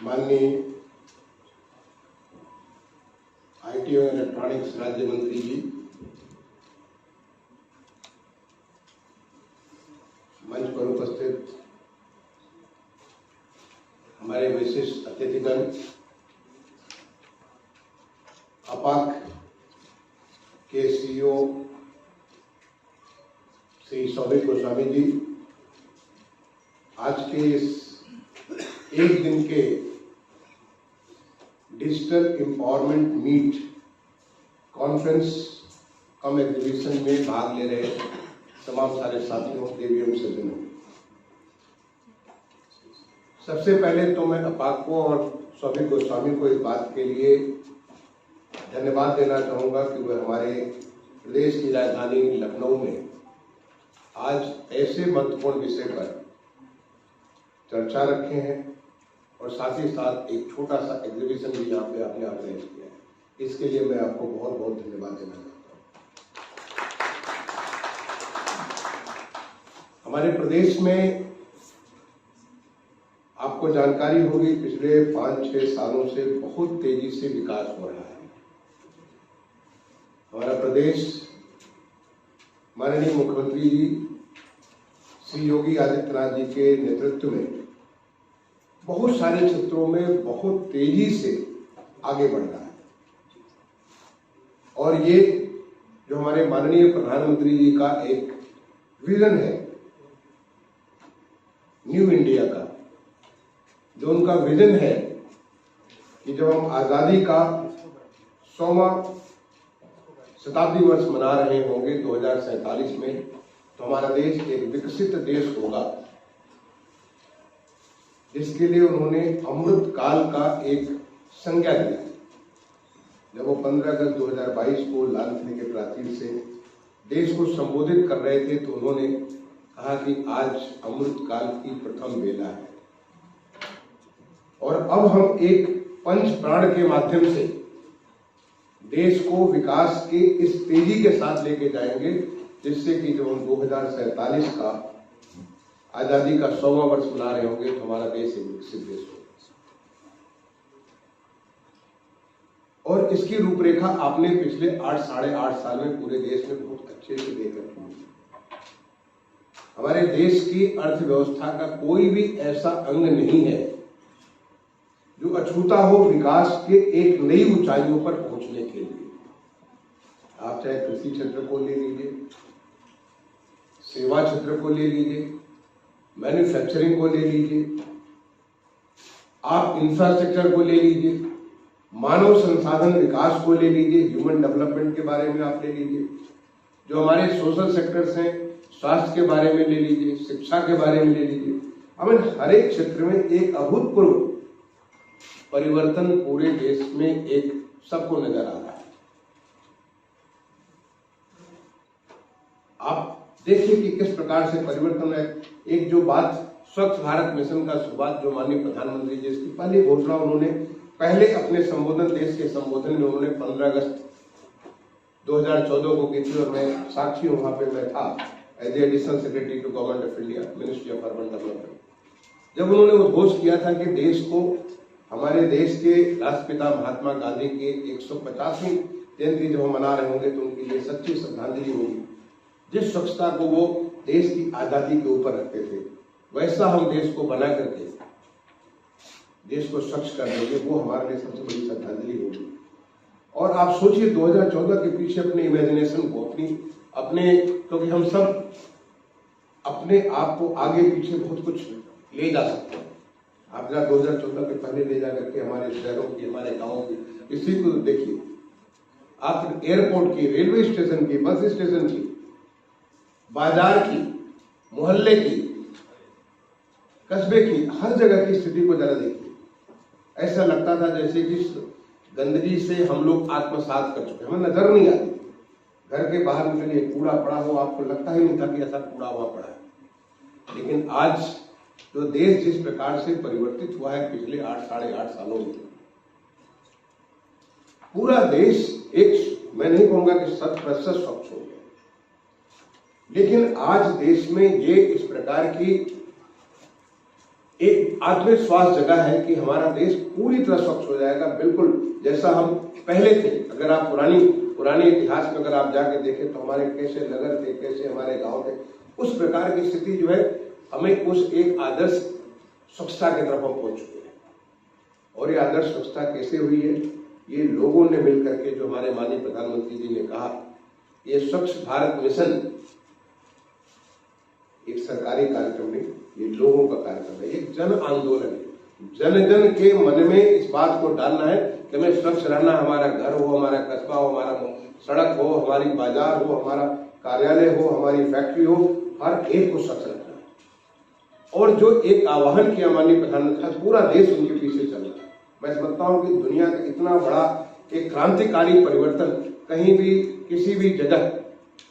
माननीय आईटी और इलेक्ट्रॉनिक्स राज्य मंत्री जी, मंच पर उपस्थित हमारे विशिष्ट अतिथिगण, अपाक के सीईओ श्री सौभिक गोस्वामी जी, आज के इस एक दिन के डिजिटल एम्पावरमेंट मीट कॉन्फ्रेंस कम एग्जीबिशन में भाग ले रहे तमाम सारे साथियों, देवियों, सज्जनों, सबसे पहले तो मैं अपाक को और सौभिक गोस्वामी को इस बात के लिए धन्यवाद देना चाहूँगा कि वह हमारे प्रदेश की राजधानी लखनऊ में आज ऐसे महत्वपूर्ण विषय पर चर्चा रखे हैं और साथ ही साथ एक छोटा सा एग्जीबिशन भी यहाँ पे आपने ऑर्गेनाइज किया है। इसके लिए मैं आपको बहुत बहुत धन्यवाद देना चाहता हूँ। हमारे प्रदेश में आपको जानकारी होगी, पिछले 5-6 सालों से बहुत तेजी से विकास हो रहा है। हमारा प्रदेश माननीय मुख्यमंत्री जी श्री योगी आदित्यनाथ जी के नेतृत्व में बहुत सारे क्षेत्रों में बहुत तेजी से आगे बढ़ रहा है और ये जो हमारे माननीय प्रधानमंत्री जी का एक विजन है न्यू इंडिया का, जो उनका विजन है कि जब हम आजादी का 100वां शताब्दी वर्ष मना रहे होंगे 2047 में, तो हमारा देश एक विकसित देश होगा, जिसके लिए उन्होंने अमृत काल का एक संज्ञा दिया। जब वो 15 अगस्त 2022 को लाल किले के प्राचीर से देश को संबोधित कर रहे थे, तो उन्होंने कहा कि आज अमृत काल की प्रथम बेला है और अब हम एक पंच प्राण के माध्यम से देश को विकास के इस तेजी के साथ लेके जाएंगे, जिससे कि जब हम 2047 का आजादी का 100वां वर्ष मना रहे होंगे तो हमारा देश एक विकसित देश होगा। और इसकी रूपरेखा आपने पिछले 8-8.5 साल में पूरे देश में बहुत अच्छे से देख रखी है। हमारे देश की अर्थव्यवस्था का कोई भी ऐसा अंग नहीं है जो अछूता हो विकास के एक नई ऊंचाइयों पर पहुंचने के लिए। आप चाहे कृषि क्षेत्र को ले लीजिए, सेवा क्षेत्र को ले लीजिए, मैन्युफैक्चरिंग को ले लीजिए, आप इंफ्रास्ट्रक्चर को ले लीजिए, मानव संसाधन विकास को ले लीजिए, ह्यूमन डेवलपमेंट के बारे में आप ले लीजिए, जो हमारे सोशल सेक्टर्स हैं, स्वास्थ्य के बारे में ले लीजिए, शिक्षा के बारे में ले लीजिए। हमें हर एक क्षेत्र में एक अभूतपूर्व परिवर्तन पूरे देश में एक सबको नजर आ रहा है। आप देखिए कि किस प्रकार से परिवर्तन है। एक जो बात स्वच्छ भारत मिशन का शुरुआत जो माननीय प्रधानमंत्री जी, इसकी पहली घोषणा उन्होंने पहले अपने संबोधन, देश के संबोधन में उन्होंने 15 अगस्त 2014 को की थी और मैं साक्षी वहां पे मैं था as additional secretary to government of India, ministry of urban development. जब उन्होंने उद्घोष किया था कि देश को, हमारे देश के राष्ट्रपिता महात्मा गांधी के 150वीं जयंती जब हम मना रहे होंगे तो उनके लिए सच्ची श्रद्धांजलि होगी। जिस स्वच्छता को वो देश की आजादी के ऊपर रखते थे, वैसा हम देश को बना करके देश को स्वच्छ कर देंगे, वो हमारे लिए सबसे बड़ी श्रद्धांजलि होगी। और आप सोचिए 2014 के पीछे अपने इमेजिनेशन को, अपने क्योंकि हम सब अपने आप को आगे पीछे बहुत कुछ ले जा सकते हैं। आप जरा 2014 के पहले ले जा करके हमारे शहरों की, हमारे गाँव की इसी को देखिए। आप एयरपोर्ट की, रेलवे स्टेशन की, बस स्टेशन की, बाजार की, मोहल्ले की, कस्बे की, हर जगह की स्थिति को जरा देखिए। ऐसा लगता था जैसे कि गंदगी से हम लोग आत्मसात कर चुके, हमें नजर नहीं आती। घर के बाहर निकलिए, कूड़ा पड़ा हो, आपको लगता ही नहीं था कि ऐसा कूड़ा वहां पड़ा है। लेकिन आज जो देश जिस प्रकार से परिवर्तित हुआ है पिछले 8-8.5 सालों में, पूरा देश एक, मैं नहीं कहूंगा कि 100% स्वच्छ हो गया, लेकिन आज देश में ये इस प्रकार की एक आत्मविश्वास जगा है कि हमारा देश पूरी तरह स्वच्छ हो जाएगा, बिल्कुल जैसा हम पहले थे। अगर आप पुराने इतिहास में अगर आप जाके देखें तो हमारे कैसे नगर थे, कैसे हमारे गांव थे, उस प्रकार की स्थिति जो है हमें उस एक आदर्श स्वच्छता की तरफ हम पहुंच चुके हैं। और ये आदर्श स्वच्छता कैसे हुई है, ये लोगों ने मिलकर के, जो हमारे माननीय प्रधानमंत्री जी ने कहा, ये स्वच्छ भारत मिशन एक सरकारी कार्यक्रम नहीं, ये लोगों का कार्यक्रम है, एक जन आंदोलन है। जन जन के मन में इस बात को डालना है कि हमें स्वच्छ रहना, हमारा घर हो, हमारा कस्बा हो, हमारा सड़क हो, हमारी बाजार हो, हमारा कार्यालय हो, हमारी फैक्ट्री हो, हर एक को स्वच्छ रखना है। और जो एक आह्वान किया माननीय प्रधानमंत्री, पूरा देश उनके पीछे चल रहा है। मैं समझता हूँ कि दुनिया का इतना बड़ा एक क्रांतिकारी परिवर्तन कहीं भी किसी भी जगह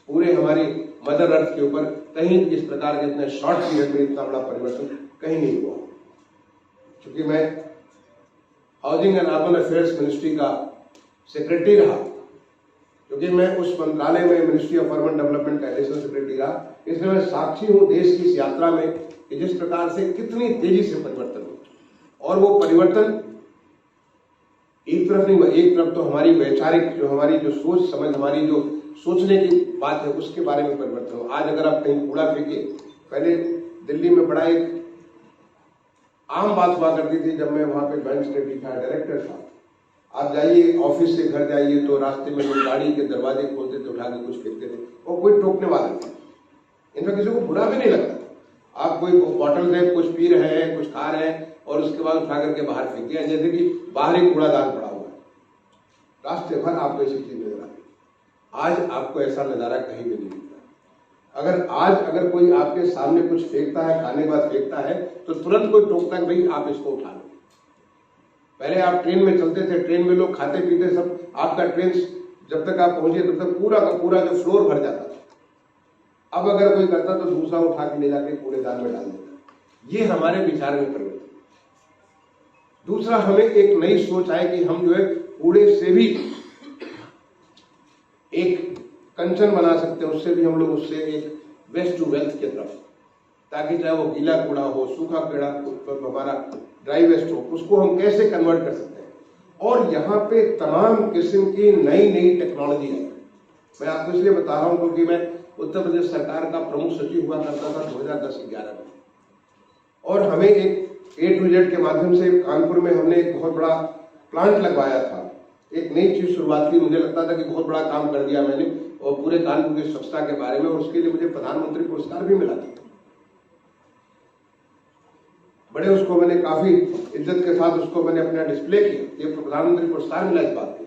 पूरे हमारी मदर अर्थ के ऊपर कहीं इस प्रकार के इतने शॉर्ट पीरियड में इतना बड़ा परिवर्तन कहीं नहीं हुआ। क्योंकि मैं housing and urban affairs ministry का सेक्रेटरी रहा, क्योंकि मैं उस मंत्रालय में मिनिस्ट्री ऑफ अर्बन डेवलपमेंट का एडिशनल सेक्रेटरी रहा, इसलिए मैं साक्षी हूं देश की इस यात्रा में कि जिस प्रकार से कितनी तेजी से परिवर्तन हुआ। और वो परिवर्तन एक तरफ नहीं हुआ, एक तरफ तो हमारी वैचारिक जो हमारी जो सोच समझ, हमारी जो सोचने की बात है, उसके बारे में परिवर्तन हुआ। आज अगर आप कहीं कूड़ा फेंकिए, पहले दिल्ली में बड़ा एक आम बात हुआ करती थी, जब मैं वहां पे जॉइंट सेक्रेटरी था, डायरेक्टर था, आप जाइए ऑफिस से घर जाइए तो रास्ते में लोग गाड़ी के दरवाजे खोलते थे, उठा के कुछ फेंकते थे और कोई टोकने वाला नहीं, इनका किसी को बुरा भी नहीं लगता। आप कोई बॉटल से कुछ पी रहे हैं, कुछ खा रहे हैं और उसके बाद उठा करके बाहर फेंक दिया, जैसे कि बाहर ही कूड़ादान पड़ा हुआ है, रास्ते भर आपको ऐसी चीज नजर आती। आज आपको ऐसा नजारा कहीं भी नहीं मिलता। अगर कोई आपके सामने कुछ फेंकता है, खाने के बाद फेंकता है, तो तुरंत कोई टोकता है भाई आप इसको उठा लो। पहले आप ट्रेन में चलते थे, ट्रेन में लोग खाते पीते सब, आपका ट्रेन जब तक आप पहुंचे तब तक पूरा का पूरा जो फ्लोर भर जाता था। अब अगर कोई करता तो दूसरा उठा के ले जाके कूड़ेदान में डाल देता। ये हमारे विचार में परिवर्तन। दूसरा, हमें एक नई सोच आए कि हम जो है कूड़े से भी एक कंचन बना सकते हैं, उससे भी हम लोग उससे एक वेस्ट टू वेल्थ की तरफ, ताकि चाहे वो गीला कूड़ा हो, सूखा कूड़ा, हमारा ड्राई वेस्ट हो, उसको हम कैसे कन्वर्ट कर सकते हैं। और यहाँ पे तमाम किस्म की नई नई टेक्नोलॉजी है। मैं आपको इसलिए बता रहा हूँ क्योंकि मैं उत्तर प्रदेश सरकार का प्रमुख सचिव हुआ करता था 2010-11 में, और हमें एक A to Z के माध्यम से कानपुर में हमने एक बहुत बड़ा प्लांट लगवाया था। एक नई चीज शुरुआत की, मुझे लगता था कि बहुत बड़ा काम कर दिया मैंने और पूरे कानपुर की स्वच्छता के बारे में, और उसके लिए मुझे प्रधानमंत्री पुरस्कार भी मिला था। बड़े उसको मैंने काफी इज्जत के साथ उसको मैंने अपना डिस्प्ले किया, ये प्रधानमंत्री पुरस्कार मिला इस बात के।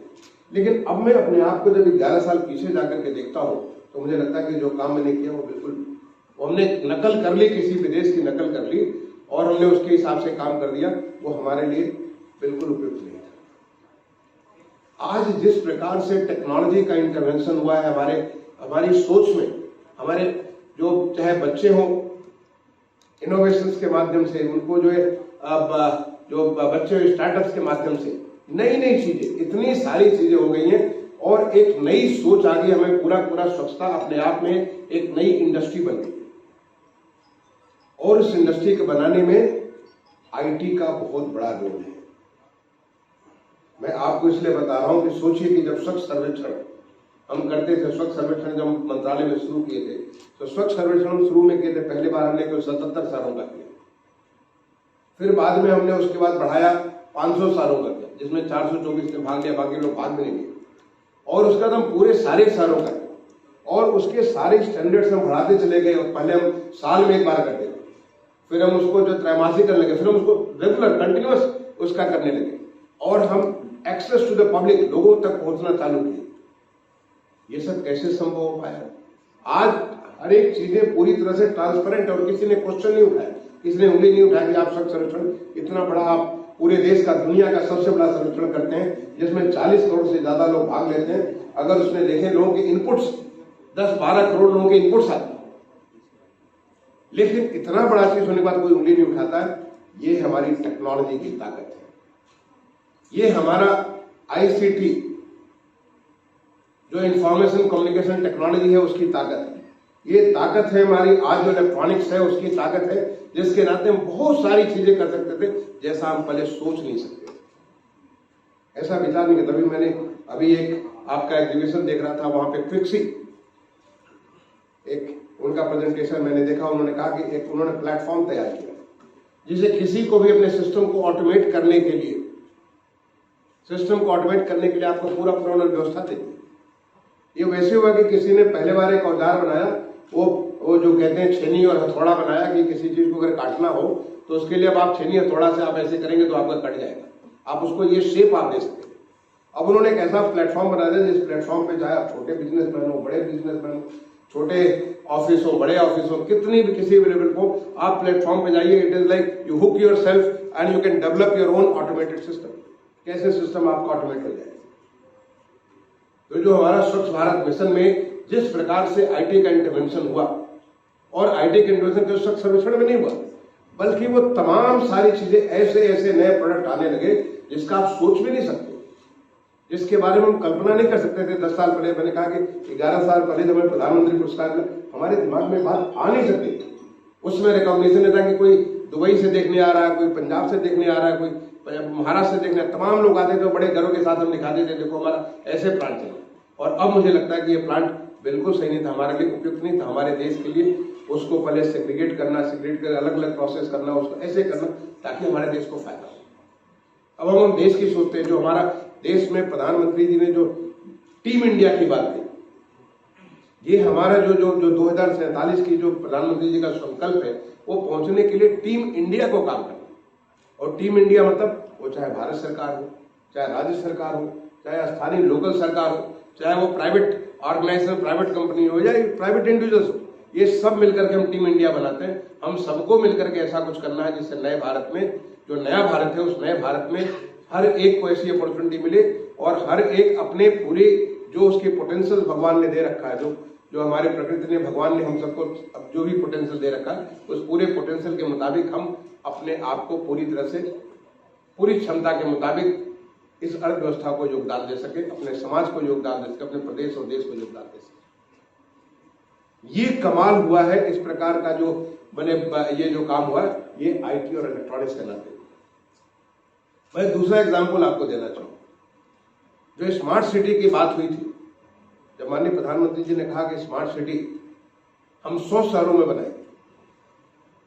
लेकिन अब मैं अपने आप को जब 11 साल पीछे जाकर के देखता हूँ तो मुझे लगता है कि जो काम मैंने किया वो बिल्कुल, हमने नकल कर ली, किसी विदेश की नकल कर ली और हमने उसके हिसाब से काम कर दिया, वो हमारे लिए बिल्कुल उपयुक्त नहीं था। आज जिस प्रकार से टेक्नोलॉजी का इंटरवेंशन हुआ है हमारी सोच में, हमारे जो चाहे बच्चे हों, इनोवेशंस के माध्यम से उनको जो है जो बच्चे स्टार्टअप्स के माध्यम से नई नई चीजें, इतनी सारी चीजें हो गई हैं और एक नई सोच आ गई। हमें पूरा स्वच्छता अपने आप में एक नई इंडस्ट्री बन गई और उस इंडस्ट्री को बनाने में आईटी का बहुत बड़ा रोल है। मैं आपको इसलिए बता रहा हूं कि सोचिए कि जब स्वच्छ सर्वेक्षण हम करते थे, स्वच्छ सर्वेक्षण जब मंत्रालय में शुरू किए थे, तो स्वच्छ सर्वेक्षण शुरू में किए थे, पहली बार हमने कोई 77 शहरों का किया, फिर बाद में हमने उसके बाद बढ़ाया 500 शहरों का किया, जिसमें 424 ने भाग लिया, बाकी लोग भाग भी नहीं लिए, और उसके बाद हम पूरे सारे शहरों का किया और उसके सारे स्टैंडर्ड्स हम बढ़ाते चले गए। पहले हम साल में एक बार करते थे, फिर हम उसको जो त्रैमासिक करने लगे, फिर हम उसको रेगुलर कंटिन्यूअस उसका करने लगे और हम एक्सेस टू द पब्लिक, लोगों तक पहुंचना चालू किए। ये सब कैसे संभव हो पाया? आज हर एक चीजें पूरी तरह से ट्रांसपेरेंट और किसी ने क्वेश्चन नहीं उठाया, किसी ने उंगली नहीं उठाया कि आप स्वच्छ सर्वेक्षण इतना बड़ा, आप पूरे देश का, दुनिया का सबसे बड़ा सर्वेक्षण करते हैं जिसमें 40 करोड़ से ज्यादा लोग भाग लेते हैं। अगर उसमें देखें लोगों के इनपुट्स, 10-12 करोड़ लोगों के इनपुट्स आते हैं, लेकिन इतना बड़ा चीज होने के बाद कोई उंगली नहीं उठाता है। ये हमारी टेक्नोलॉजी की ताकत है, ये हमारा आईसीटी जो इंफॉर्मेशन कम्युनिकेशन टेक्नोलॉजी है उसकी ताकत है। ये ताकत है हमारी, आज जो इलेक्ट्रॉनिक्स है उसकी ताकत है, जिसके नाते हम बहुत सारी चीजें कर सकते थे जैसा हम पहले सोच नहीं सकते, ऐसा विचार नहीं करता। तभी मैंने अभी एक आपका एग्जीबिशन देख रहा था, वहां पे क्विक्सी एक उनका प्रेजेंटेशन मैंने देखा। उन्होंने कहा कि एक उन्होंने प्लेटफॉर्म तैयार किया जिसे किसी को भी अपने सिस्टम को ऑटोमेट करने के लिए, आपको पूरा व्यवस्था देती है। ये वैसे हुआ कि किसी ने पहले बार एक औजार बनाया, वो जो कहते हैं छेनी और हथौड़ा बनाया कि किसी चीज को अगर काटना हो तो उसके लिए अब आप छेनी हथौड़ा से आप ऐसे करेंगे तो आपका कट जाएगा, आप उसको ये शेप आप दे सकते हैं। अब उन्होंने एक ऐसा प्लेटफॉर्म बना दिया जिस प्लेटफॉर्म पे चाहे आप छोटे बिजनेसमैन हो, बड़े बिजनेसमैन हो, छोटे ऑफिस हो, बड़े ऑफिस हो, कितनी भी किसी भी लेवल को आप प्लेटफॉर्म पे जाइए। It is like you hook your self and you can develop your own automated system. कैसे सिस्टम आपका ऑटोमेट हो जाए। तो जो हमारा स्वच्छ भारत मिशन में जिस प्रकार से आईटी का इंटरवेंशन हुआ, और आईटी के इंटरवेंशन केवल स्वच्छ सर्वेक्षण में नहीं हुआ, बल्कि वो तमाम सारी चीजें ऐसे ऐसे नए प्रोडक्ट आने लगे जिसका आप सोच भी नहीं सकते, जिसके बारे में हम कल्पना नहीं कर सकते थे 10 साल पहले। मैंने कहा कि 11 साल पहले जब हमें प्रधानमंत्री पुरस्कार मिला, हमारे दिमाग में बात आ नहीं सकती। उसमें रिकॉग्निशन था कि कोई दुबई से देखने आ रहा है, कोई पंजाब से देखने आ रहा है, कोई महाराष्ट्र से देखने, तमाम लोग आते थे, बड़े गर्व के साथ हम दिखाते थे, देखो हमारा ऐसे प्लांट चला। और अब मुझे लगता है कि ये प्लांट बिल्कुल सही नहीं था, हमारे लिए उपयुक्त नहीं था। हमारे देश के लिए उसको पहले सेग्रीगेट कर अलग अलग प्रोसेस करना, उसको ऐसे करना ताकि हमारे देश को फायदा हो। अब हम देश की सोचते हैं, जो हमारा देश में प्रधानमंत्री जी ने जो टीम इंडिया की बात की, ये हमारा जो 2047 की जो प्रधानमंत्री जी का संकल्प है, वो पहुंचने के लिए टीम इंडिया को काम करना। और टीम इंडिया मतलब वो चाहे भारत सरकार हो, चाहे राज्य सरकार हो, चाहे स्थानीय लोकल सरकार हो, चाहे वो प्राइवेट ऑर्गेनाइजेशन, प्राइवेट कंपनी हो या प्राइवेट इंडिविजुअल्स हो, ये सब मिलकर के हम टीम इंडिया बनाते हैं। हम सबको मिलकर के ऐसा कुछ करना है जिससे नए भारत में, जो नया भारत है, उस नए भारत में हर एक को ऐसी अपॉर्चुनिटी मिले और हर एक अपने पूरे जो उसके पोटेंशियल भगवान ने दे रखा है, जो हमारे प्रकृति ने, भगवान ने हम सबको अब जो भी पोटेंशियल दे रखा है, उस पूरे पोटेंशियल के मुताबिक हम अपने आप को पूरी तरह से, पूरी क्षमता के मुताबिक इस अर्थव्यवस्था को योगदान दे सके, अपने समाज को योगदान दे सके, अपने प्रदेश और देश को योगदान दे सके। ये कमाल हुआ है इस प्रकार का जो बने, ये जो काम हुआ है, ये आईटी और इलेक्ट्रॉनिक्स के नाते। मैं दूसरा एग्जाम्पल आपको देना चाहूँ। जो स्मार्ट सिटी की बात हुई थी, जब माननीय प्रधानमंत्री जी ने कहा कि स्मार्ट सिटी हम 100 शहरों में बनाएंगे,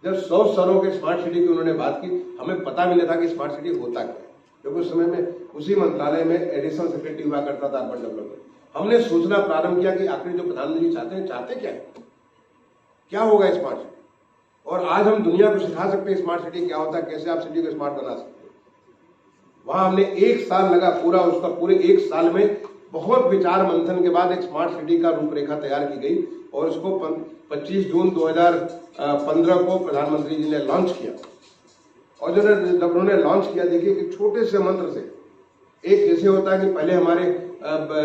जब 100 शहरों के स्मार्ट सिटी की उन्होंने बात की, हमें पता भी नहीं था कि स्मार्ट सिटी होता क्या है, क्योंकि उस समय में उसी मंत्रालय में एडिशनल सेक्रेटरी हुआ करता था अर्बन डेवलपमेंट। हमने सोचना प्रारंभ किया कि आखिर जो प्रधानमंत्री चाहते हैं, चाहते क्या है, क्या होगा स्मार्ट सिटी। और आज हम दुनिया को सिखा सकते हैं स्मार्ट सिटी क्या होता है, कैसे आप सिटी को स्मार्ट बना सकते हैं। वहां हमने 1 साल लगा, पूरे 1 साल में बहुत विचार मंथन के बाद एक स्मार्ट सिटी का रूपरेखा तैयार की गई और उसको 25 जून 2015 को प्रधानमंत्री जी ने लॉन्च किया। और जब उन्होंने लॉन्च किया, देखिए कि छोटे से मंत्र से, एक जैसे होता है कि पहले हमारे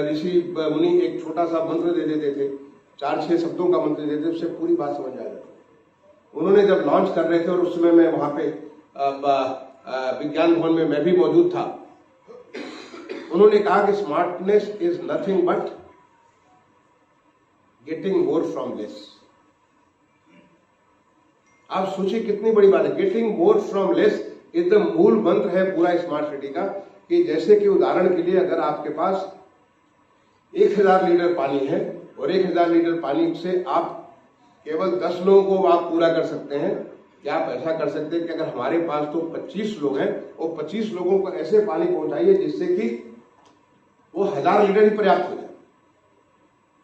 ऋषि मुनि एक छोटा सा मंत्र दे देते थे, 4-6 शब्दों का मंत्र दे देते थे, उससे पूरी बात समझ आ जाती। उन्होंने जब लॉन्च कर रहे थे, और उस समय मैं वहां पे विज्ञान भवन में मैं भी मौजूद था, उन्होंने कहा कि smartness is nothing but getting more from less. आप सोचिए कितनी बड़ी बात है, getting more from less is the मूल मंत्र है पूरा स्मार्ट सिटी का। कि जैसे कि उदाहरण के लिए, अगर आपके पास 1000 लीटर पानी है और 1000 लीटर पानी से आप केवल 10 लोगों को आप पूरा कर सकते हैं, क्या आप ऐसा कर सकते हैं कि अगर हमारे पास तो 25 लोग हैं और 25 लोगों को ऐसे पानी पहुंचाइए जिससे कि वो 1000 लीटर ही पर्याप्त हो जाए।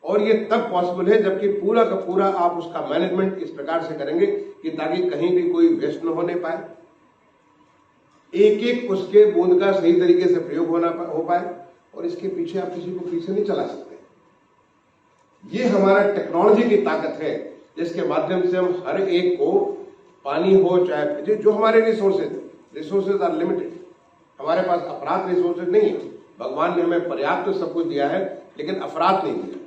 और ये तब पॉसिबल है जबकि पूरा का पूरा आप उसका मैनेजमेंट इस प्रकार से करेंगे कि ताकि कहीं भी कोई वेस्ट न होने पाए, एक एक उसके बूंद का सही तरीके से प्रयोग हो पाए, और इसके पीछे आप किसी को पीछे नहीं चला सकते। ये हमारा टेक्नोलॉजी की ताकत है जिसके माध्यम से हम हर एक को, पानी हो चाहे जो हमारे रिसोर्सेज आर लिमिटेड, हमारे पास अफरात रिसोर्सेज नहीं है। भगवान ने हमें पर्याप्त सब कुछ दिया है लेकिन अफरात नहीं दिया।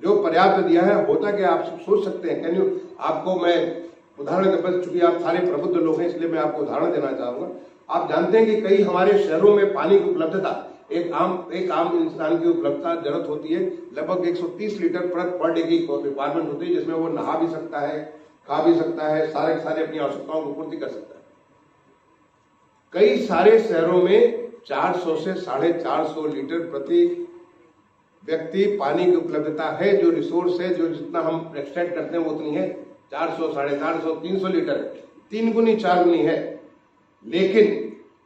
जो पर्याप्त दिया है, होता क्या आप सोच सकते हैं। कैन यू, आपको मैं उदाहरण के बस, चूंकि आप सारे प्रबुद्ध लोग हैं इसलिए मैं आपको उदाहरण देना चाहूंगा। आप जानते हैं कि कई हमारे शहरों में पानी की उपलब्धता एक आम इंसान की उपलब्धता जरूरत होती है लगभग 130 लीटर पर डे की रिक्वायरमेंट होती है, जिसमें वो नहा भी सकता है, खा भी सकता है, सारे अपनी आवश्यकताओं को पूर्ति कर सकता है। कई सारे शहरों में 400 से 450 लीटर प्रति व्यक्ति पानी की उपलब्धता है। जो रिसोर्स है, जो जितना हम एक्सट्रैक्ट करते हैं वो उतनी है, 400, 450, 300 लीटर, 3 गुनी 4 गुनी है। लेकिन